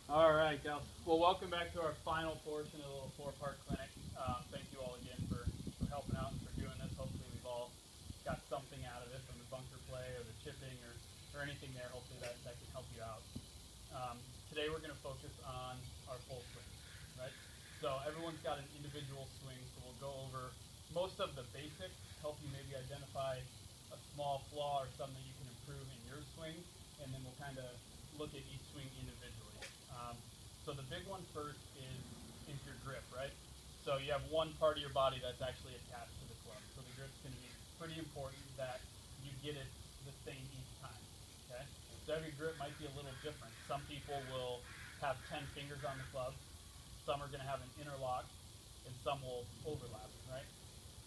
All right, Gal. Well, welcome back to our final portion of the little four-part clinic. Thank you all again for helping out and for doing this. Hopefully, we've all got something out of it from the bunker play or the chipping or anything there. Hopefully, that can help you out. Today, we're going to focus on our full swing, right? So everyone's got an individual swing, so we'll go over most of the basics, help you maybe identify a small flaw or something you can improve in your swing, and then we'll kind of look at each swing individually. So the big one first is your grip, right? So you have one part of your body that's actually attached to the club. So the grip's going to be pretty important that you get it the same each time. Okay. So every grip might be a little different. Some people will have 10 fingers on the club. Some are going to have an interlock, and some will overlap, right?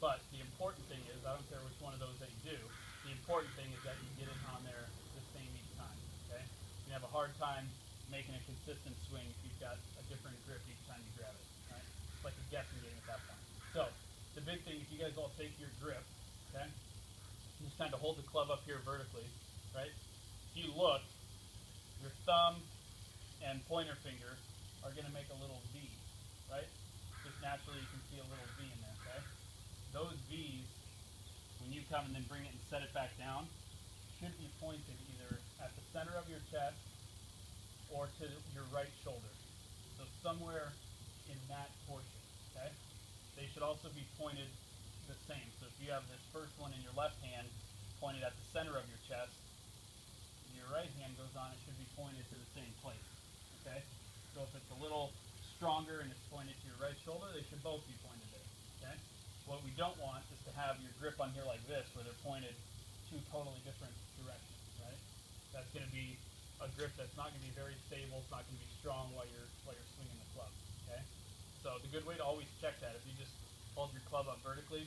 But the important thing is, I don't care which one of those that you do, the important thing is that you get it on there the same each time, okay? You have a hard time making a consistent swing if you've got a different grip each time you grab it, right? It's like a guessing game at that point. So, the big thing, if you guys all take your grip, okay, just kind of hold the club up here vertically, right? If you look, your thumb and pointer finger are going to make a little V, right? Just naturally you can see a little V in there, okay? Those V's, when you come and then bring it and set it back down, should be pointed either at the center of your chest or to your right shoulder. So somewhere in that portion, okay? They should also be pointed the same. So if you have this first one in your left hand pointed at the center of your chest, your right hand goes on, it should be pointed to the same place, okay? So if it's a little stronger and it's pointed to your right shoulder, they should both be pointed there, okay? What we don't want is to have your grip on here like this, where they're pointed two totally different directions, right? That's going to be a grip that's not going to be very stable. It's not going to be strong while you're swinging the club, okay? So the good way to always check that, if you just hold your club up vertically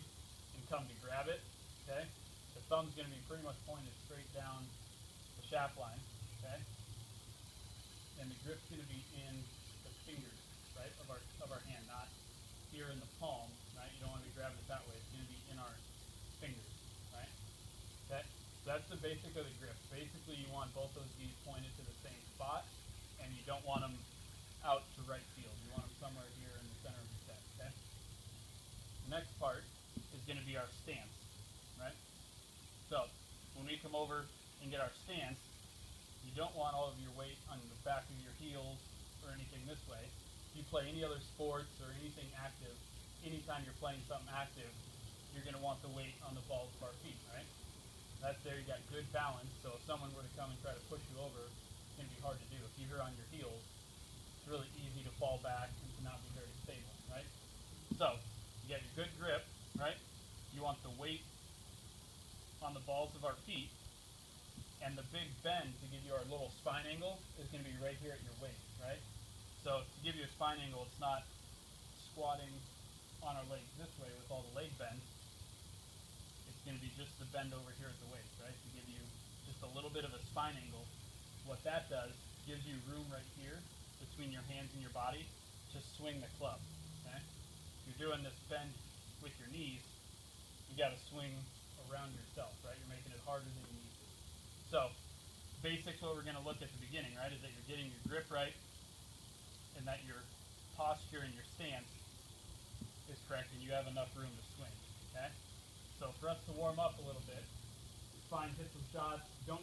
and come to grab it, okay? The thumb's going to be pretty much pointed straight down the shaft line, okay? And the grip's going to be in the fingers, right, of our hand, not here in the palm, right? You don't want to be grabbing it that way. It's going to be in our fingers, right? Okay? So that's the basic of the grip. Basically, you want both those V's pointed to the same spot, and you don't want them out to right field. You want them somewhere here in the center of your chest, okay? The next part is going to be our stance, right? So when we come over and get our stance, you don't want all of your weight on the back of your heels or anything this way. If you play any other sports or anything active, anytime you're playing something active, you're going to want the weight on the balls of our feet, right? That's there, you got good balance, so if someone were to come and try to push you over, it's going to be hard to do. If you're on your heels, it's really easy to fall back and to not be very stable, right? So, you got your good grip, right? You want the weight on the balls of our feet, and the big bend to give you our little spine angle is going to be right here at your waist, right? So to give you a spine angle, it's not squatting on our legs this way with all the leg bend. It's going to be just the bend over here at the waist, right? To give you just a little bit of a spine angle. What that does, gives you room right here between your hands and your body to swing the club, okay? If you're doing this bend with your knees, you got to swing around yourself, right? You're making it harder than you need to. So, basics what we're going to look at the beginning, right, is that you're getting your grip right and that your posture and your stance is correct and you have enough room to swing, okay? So for us to warm up a little bit, it's fine, hit some shots. Don't